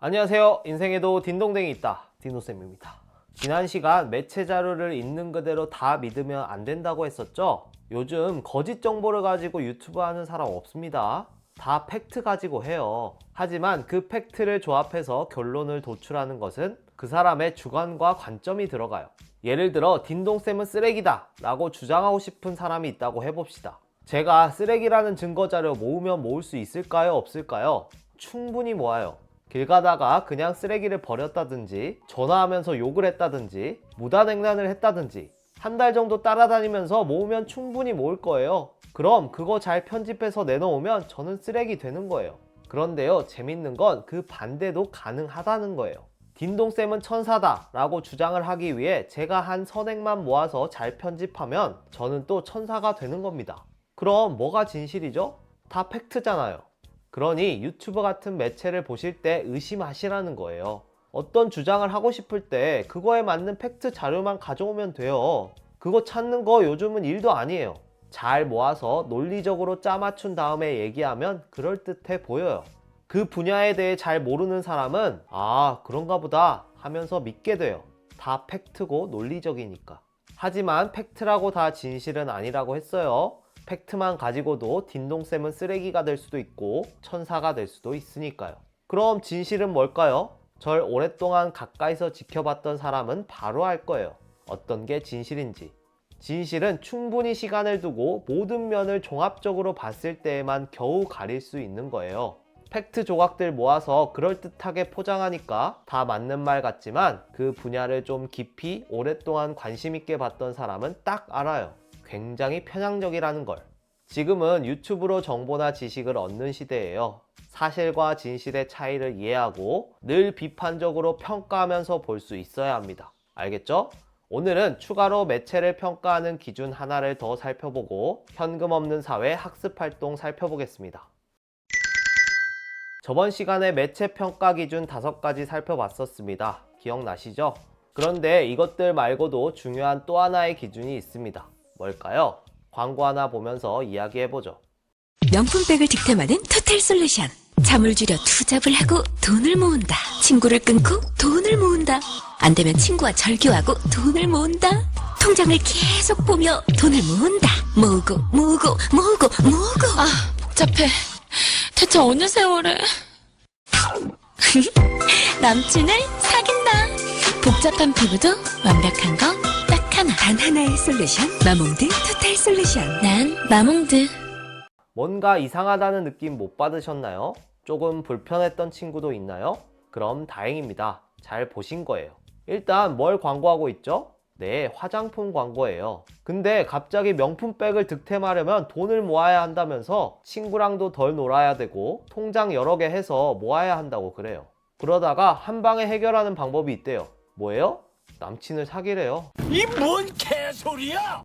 안녕하세요. 인생에도 딘동댕이 있다. 디노쌤입니다. 지난 시간 매체 자료를 있는 그대로 다 믿으면 안 된다고 했었죠? 요즘 거짓 정보를 가지고 유튜브 하는 사람 없습니다. 다 팩트 가지고 해요. 하지만 그 팩트를 조합해서 결론을 도출하는 것은 그 사람의 주관과 관점이 들어가요. 예를 들어 딘동쌤은 쓰레기다 라고 주장하고 싶은 사람이 있다고 해봅시다. 제가 쓰레기라는 증거 자료 모으면 모을 수 있을까요? 없을까요? 충분히 모아요. 길 가다가 그냥 쓰레기를 버렸다든지 전화하면서 욕을 했다든지 무단횡단을 했다든지 한 달 정도 따라다니면서 모으면 충분히 모을 거예요. 그럼 그거 잘 편집해서 내놓으면 저는 쓰레기 되는 거예요. 그런데요, 재밌는 건 그 반대도 가능하다는 거예요. 딘동쌤은 천사다 라고 주장을 하기 위해 제가 한 선행만 모아서 잘 편집하면 저는 또 천사가 되는 겁니다. 그럼 뭐가 진실이죠? 다 팩트잖아요. 그러니 유튜브 같은 매체를 보실 때 의심하시라는 거예요. 어떤 주장을 하고 싶을 때 그거에 맞는 팩트 자료만 가져오면 돼요. 그거 찾는 거 요즘은 일도 아니에요. 잘 모아서 논리적으로 짜맞춘 다음에 얘기하면 그럴듯해 보여요. 그 분야에 대해 잘 모르는 사람은 아, 그런가 보다 하면서 믿게 돼요. 다 팩트고 논리적이니까. 하지만 팩트라고 다 진실은 아니라고 했어요. 팩트만 가지고도 딘동쌤은 쓰레기가 될 수도 있고 천사가 될 수도 있으니까요. 그럼 진실은 뭘까요? 절 오랫동안 가까이서 지켜봤던 사람은 바로 알 거예요. 어떤 게 진실인지. 진실은 충분히 시간을 두고 모든 면을 종합적으로 봤을 때에만 겨우 가릴 수 있는 거예요. 팩트 조각들 모아서 그럴듯하게 포장하니까 다 맞는 말 같지만 그 분야를 좀 깊이 오랫동안 관심 있게 봤던 사람은 딱 알아요. 굉장히 편향적이라는 걸. 지금은 유튜브로 정보나 지식을 얻는 시대예요. 사실과 진실의 차이를 이해하고 늘 비판적으로 평가하면서 볼 수 있어야 합니다. 알겠죠? 오늘은 추가로 매체를 평가하는 기준 하나를 더 살펴보고 현금 없는 사회 학습 활동 살펴보겠습니다. 저번 시간에 매체 평가 기준 5가지 살펴봤었습니다. 기억나시죠? 그런데 이것들 말고도 중요한 또 하나의 기준이 있습니다. 뭘까요? 광고 하나 보면서 이야기해보죠. 명품백을 득템하는 토탈솔루션. 잠을 줄여 투잡을 하고 돈을 모은다. 친구를 끊고 돈을 모은다. 안 되면 친구와 절교하고 돈을 모은다. 통장을 계속 보며 돈을 모은다. 모으고. 아, 복잡해. 대체 어느 세월에? 남친을 사귄다. 복잡한 피부도 완벽한 거 딱 하나. 단 하나의 솔루션. 마몽드 토탈솔루션. 난 마몽드. 뭔가 이상하다는 느낌 못 받으셨나요? 조금 불편했던 친구도 있나요? 그럼 다행입니다. 잘 보신 거예요. 일단 뭘 광고하고 있죠? 네, 화장품 광고예요. 근데 갑자기 명품백을 득템하려면 돈을 모아야 한다면서 친구랑도 덜 놀아야 되고 통장 여러 개 해서 모아야 한다고 그래요. 그러다가 한 방에 해결하는 방법이 있대요. 뭐예요? 남친을 사귀래요. 이 뭔 개소리야!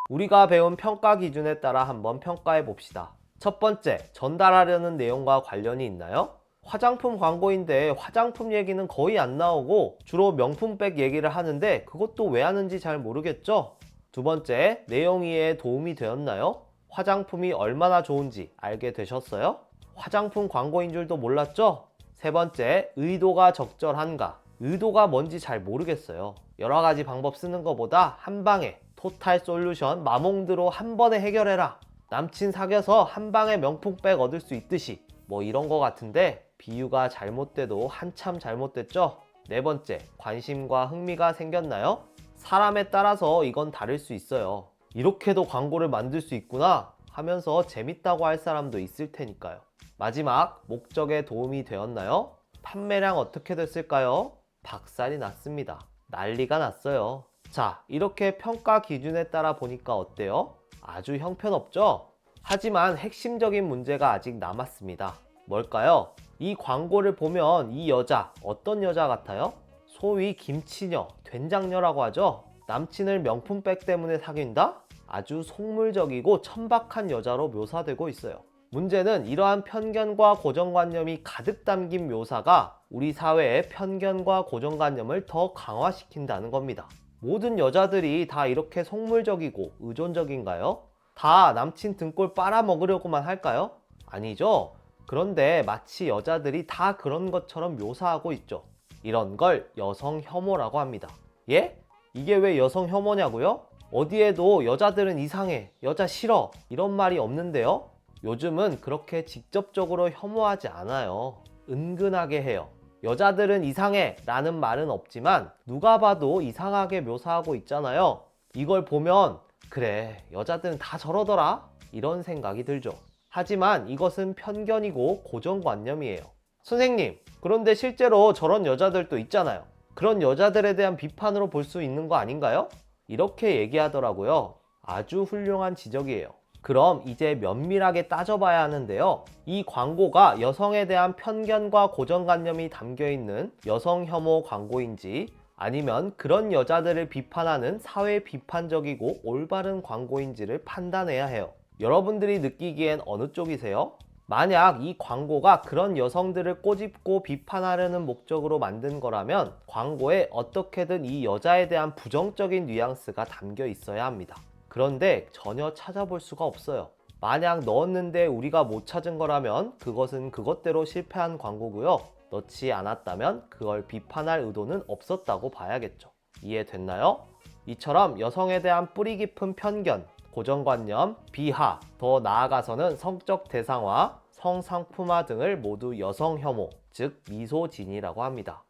우리가 배운 평가 기준에 따라 한번 평가해 봅시다. 첫 번째, 전달하려는 내용과 관련이 있나요? 화장품 광고인데 화장품 얘기는 거의 안 나오고 주로 명품백 얘기를 하는데 그것도 왜 하는지 잘 모르겠죠? 두 번째, 내용 이해에 도움이 되었나요? 화장품이 얼마나 좋은지 알게 되셨어요? 화장품 광고인 줄도 몰랐죠? 세 번째, 의도가 적절한가? 의도가 뭔지 잘 모르겠어요. 여러 가지 방법 쓰는 것보다 한 방에 토탈 솔루션 마몽드로 한 번에 해결해라. 남친 사귀어서 한 방에 명품백 얻을 수 있듯이 뭐 이런 거 같은데 비유가 잘못돼도 한참 잘못됐죠? 네 번째, 관심과 흥미가 생겼나요? 사람에 따라서 이건 다를 수 있어요. 이렇게도 광고를 만들 수 있구나 하면서 재밌다고 할 사람도 있을 테니까요. 마지막, 목적에 도움이 되었나요? 판매량 어떻게 됐을까요? 박살이 났습니다. 난리가 났어요. 자, 이렇게 평가 기준에 따라 보니까 어때요? 아주 형편없죠? 하지만 핵심적인 문제가 아직 남았습니다. 뭘까요? 이 광고를 보면 이 여자, 어떤 여자 같아요? 소위 김치녀, 된장녀라고 하죠? 남친을 명품백 때문에 사귄다? 아주 속물적이고 천박한 여자로 묘사되고 있어요. 문제는 이러한 편견과 고정관념이 가득 담긴 묘사가 우리 사회의 편견과 고정관념을 더 강화시킨다는 겁니다. 모든 여자들이 다 이렇게 속물적이고 의존적인가요? 다 남친 등골 빨아먹으려고만 할까요? 아니죠. 그런데 마치 여자들이 다 그런 것처럼 묘사하고 있죠. 이런 걸 여성 혐오라고 합니다. 예? 이게 왜 여성 혐오냐고요? 어디에도 여자들은 이상해, 여자 싫어 이런 말이 없는데요. 요즘은 그렇게 직접적으로 혐오하지 않아요. 은근하게 해요. 여자들은 이상해 라는 말은 없지만 누가 봐도 이상하게 묘사하고 있잖아요. 이걸 보면 그래, 여자들은 다 저러더라 이런 생각이 들죠. 하지만 이것은 편견이고 고정관념이에요. 선생님, 그런데 실제로 저런 여자들도 있잖아요. 그런 여자들에 대한 비판으로 볼 수 있는 거 아닌가요? 이렇게 얘기하더라고요. 아주 훌륭한 지적이에요. 그럼 이제 면밀하게 따져봐야 하는데요. 이 광고가 여성에 대한 편견과 고정관념이 담겨있는 여성 혐오 광고인지 아니면 그런 여자들을 비판하는 사회 비판적이고 올바른 광고인지를 판단해야 해요. 여러분들이 느끼기엔 어느 쪽이세요? 만약 이 광고가 그런 여성들을 꼬집고 비판하려는 목적으로 만든 거라면 광고에 어떻게든 이 여자에 대한 부정적인 뉘앙스가 담겨 있어야 합니다. 그런데 전혀 찾아볼 수가 없어요. 만약 넣었는데 우리가 못 찾은 거라면 그것은 그것대로 실패한 광고고요. 넣지 않았다면 그걸 비판할 의도는 없었다고 봐야겠죠. 이해됐나요? 이처럼 여성에 대한 뿌리 깊은 편견, 고정관념, 비하, 더 나아가서는 성적 대상화, 성상품화 등을 모두 여성 혐오, 즉 미소진이라고 합니다.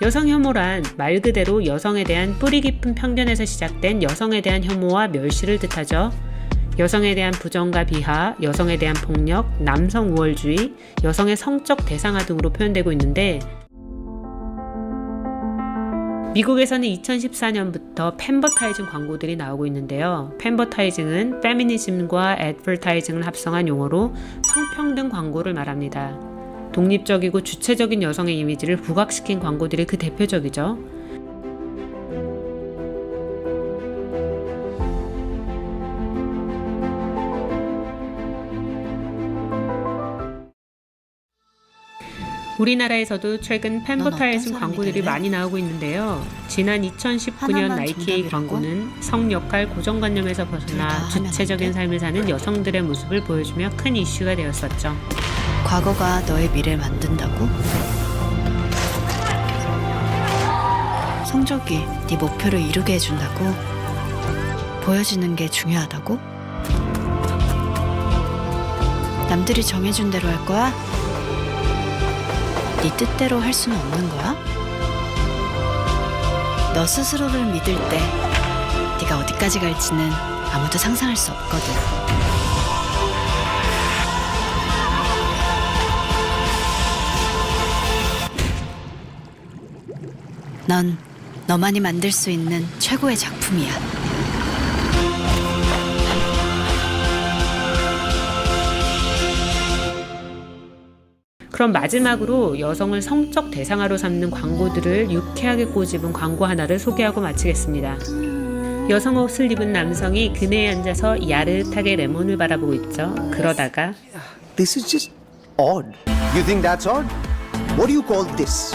여성 혐오란 말 그대로 여성에 대한 뿌리 깊은 편견에서 시작된 여성에 대한 혐오와 멸시를 뜻하죠. 여성에 대한 부정과 비하, 여성에 대한 폭력, 남성 우월주의, 여성의 성적 대상화 등으로 표현되고 있는데 미국에서는 2014년부터 펜버타이징 광고들이 나오고 있는데요. 펜버타이징은 페미니즘과 애드버타이징을 합성한 용어로 성평등 광고를 말합니다. 독립적이고 주체적인 여성의 이미지를 부각시킨 광고들이 그 대표적이죠. 우리나라에서도 최근 펜버타이징 광고들이 많이 나오고 있는데요. 지난 2019년 나이키의 광고는 성역할 고정관념에서 벗어나 주체적인 삶을 사는 여성들의 모습을 보여주며 큰 이슈가 되었었죠. 과거가 너의 미래를 만든다고? 성적이 네 목표를 이루게 해준다고? 보여지는 게 중요하다고? 남들이 정해준 대로 할 거야? 네 뜻대로 할 수는 없는 거야? 너 스스로를 믿을 때 네가 어디까지 갈지는 아무도 상상할 수 없거든. 넌 너만이 만들 수 있는 최고의 작품이야. 그럼 마지막으로 여성을 성적 대상화로 삼는 광고들을 유쾌하게 꼬집은 광고 하나를 소개하고 마치겠습니다. 여성 옷을 입은 남성이 그네에 앉아서 야릇하게 레몬을 바라보고 있죠. 그러다가 This is just odd. You think that's odd? What do you call this?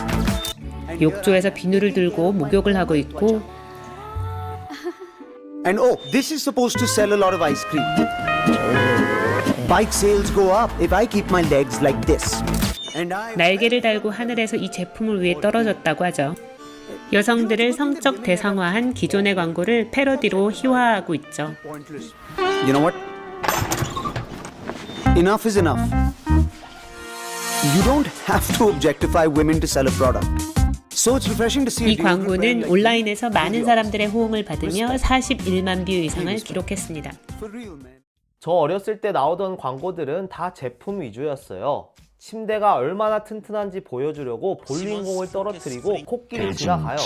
욕조에서 비누를 들고 목욕을 하고 있고 And oh, this is supposed to sell a lot of ice cream. Bike sales go up if I keep my legs like this. And I 날개를 달고 하늘에서 이 제품을 위해 떨어졌다고 하죠. 여성들을 성적 대상화한 기존의 광고를 패러디로 희화화하고 있죠. pointless. You know what? Enough is enough. You don't have to objectify women to sell a product. So it's refreshing to see. 이 광고는 온라인에서 많은 사람들의 호응을 받으며 41만 뷰 이상을 기록했습니다. For real, man. 저 어렸을 때 나오던 광고들은 다 제품 위주였어요. 침대가 얼마나 튼튼한지 보여주려고 볼링공을 떨어뜨리고 코끼리 지나가요.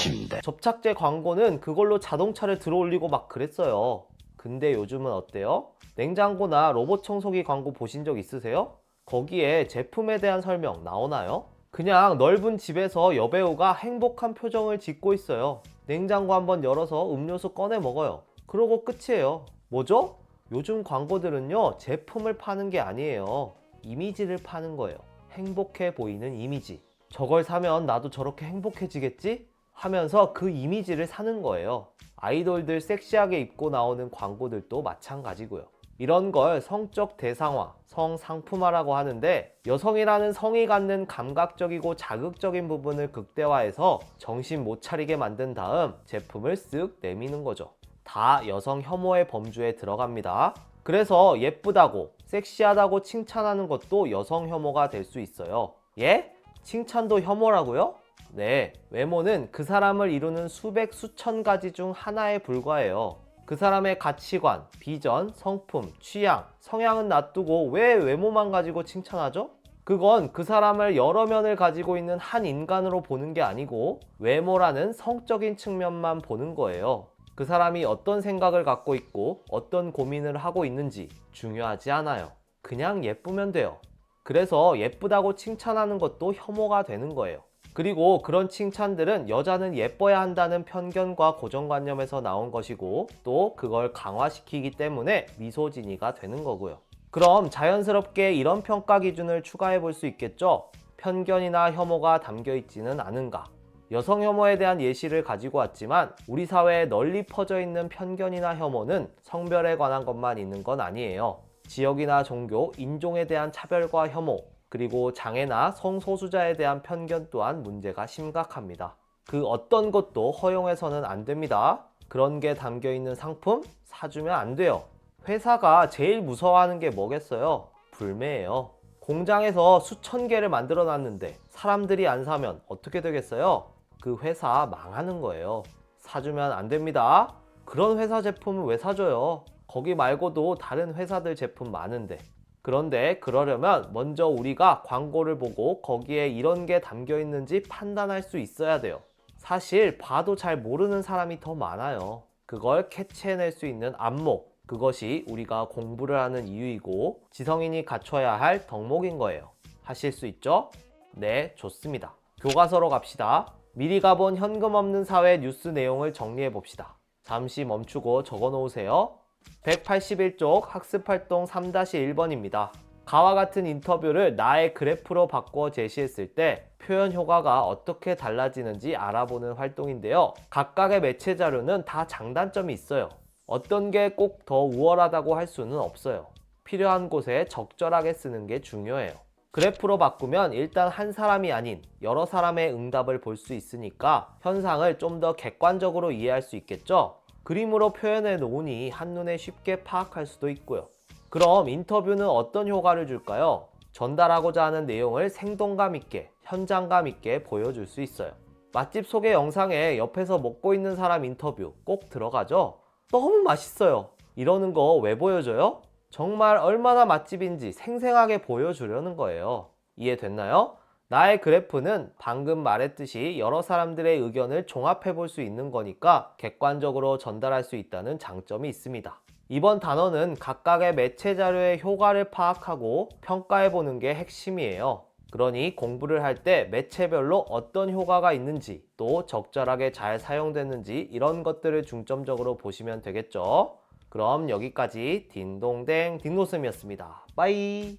접착제 광고는 그걸로 자동차를 들어올리고 막 그랬어요. 근데 요즘은 어때요? 냉장고나 로봇 청소기 광고 보신 적 있으세요? 거기에 제품에 대한 설명 나오나요? 그냥 넓은 집에서 여배우가 행복한 표정을 짓고 있어요. 냉장고 한번 열어서 음료수 꺼내 먹어요. 그러고 끝이에요. 뭐죠? 요즘 광고들은요, 제품을 파는 게 아니에요. 이미지를 파는 거예요. 행복해 보이는 이미지. 저걸 사면 나도 저렇게 행복해지겠지? 하면서 그 이미지를 사는 거예요. 아이돌들 섹시하게 입고 나오는 광고들도 마찬가지고요. 이런 걸 성적 대상화, 성상품화라고 하는데 여성이라는 성이 갖는 감각적이고 자극적인 부분을 극대화해서 정신 못 차리게 만든 다음 제품을 쓱 내미는 거죠. 다 여성 혐오의 범주에 들어갑니다. 그래서 예쁘다고, 섹시하다고 칭찬하는 것도 여성 혐오가 될 수 있어요. 예? 칭찬도 혐오라고요? 네, 외모는 그 사람을 이루는 수백 수천 가지 중 하나에 불과해요. 그 사람의 가치관, 비전, 성품, 취향, 성향은 놔두고 왜 외모만 가지고 칭찬하죠? 그건 그 사람을 여러 면을 가지고 있는 한 인간으로 보는 게 아니고 외모라는 성적인 측면만 보는 거예요. 그 사람이 어떤 생각을 갖고 있고 어떤 고민을 하고 있는지 중요하지 않아요. 그냥 예쁘면 돼요. 그래서 예쁘다고 칭찬하는 것도 혐오가 되는 거예요. 그리고 그런 칭찬들은 여자는 예뻐야 한다는 편견과 고정관념에서 나온 것이고 또 그걸 강화시키기 때문에 미소진이가 되는 거고요. 그럼 자연스럽게 이런 평가 기준을 추가해 볼 수 있겠죠? 편견이나 혐오가 담겨 있지는 않은가? 여성 혐오에 대한 예시를 가지고 왔지만 우리 사회에 널리 퍼져 있는 편견이나 혐오는 성별에 관한 것만 있는 건 아니에요. 지역이나 종교, 인종에 대한 차별과 혐오, 그리고 장애나 성소수자에 대한 편견 또한 문제가 심각합니다. 그 어떤 것도 허용해서는 안 됩니다. 그런 게 담겨 있는 상품 사주면 안 돼요. 회사가 제일 무서워하는 게 뭐겠어요? 불매예요. 공장에서 수천 개를 만들어 놨는데 사람들이 안 사면 어떻게 되겠어요? 그 회사 망하는 거예요. 사주면 안 됩니다. 그런 회사 제품을 왜 사줘요? 거기 말고도 다른 회사들 제품 많은데. 그런데 그러려면 먼저 우리가 광고를 보고 거기에 이런 게 담겨 있는지 판단할 수 있어야 돼요. 사실 봐도 잘 모르는 사람이 더 많아요. 그걸 캐치해낼 수 있는 안목, 그것이 우리가 공부를 하는 이유이고 지성인이 갖춰야 할 덕목인 거예요. 하실 수 있죠? 네, 좋습니다. 교과서로 갑시다. 미리 가본 현금 없는 사회 뉴스 내용을 정리해 봅시다. 잠시 멈추고 적어 놓으세요. 181쪽 학습활동 3-1번입니다. 가와 같은 인터뷰를 나의 그래프로 바꿔 제시했을 때 표현 효과가 어떻게 달라지는지 알아보는 활동인데요. 각각의 매체 자료는 다 장단점이 있어요. 어떤 게 꼭 더 우월하다고 할 수는 없어요. 필요한 곳에 적절하게 쓰는 게 중요해요. 그래프로 바꾸면 일단 한 사람이 아닌 여러 사람의 응답을 볼 수 있으니까 현상을 좀 더 객관적으로 이해할 수 있겠죠? 그림으로 표현해 놓으니 한눈에 쉽게 파악할 수도 있고요. 그럼 인터뷰는 어떤 효과를 줄까요? 전달하고자 하는 내용을 생동감 있게, 현장감 있게 보여줄 수 있어요. 맛집 소개 영상에 옆에서 먹고 있는 사람 인터뷰 꼭 들어가죠? 너무 맛있어요. 이러는 거 왜 보여줘요? 정말 얼마나 맛집인지 생생하게 보여주려는 거예요. 이해됐나요? 나의 그래프는 방금 말했듯이 여러 사람들의 의견을 종합해 볼 수 있는 거니까 객관적으로 전달할 수 있다는 장점이 있습니다. 이번 단어는 각각의 매체 자료의 효과를 파악하고 평가해 보는 게 핵심이에요. 그러니 공부를 할 때 매체별로 어떤 효과가 있는지 또 적절하게 잘 사용됐는지 이런 것들을 중점적으로 보시면 되겠죠. 그럼 여기까지 딩동댕 딩노쌤이었습니다. 빠이.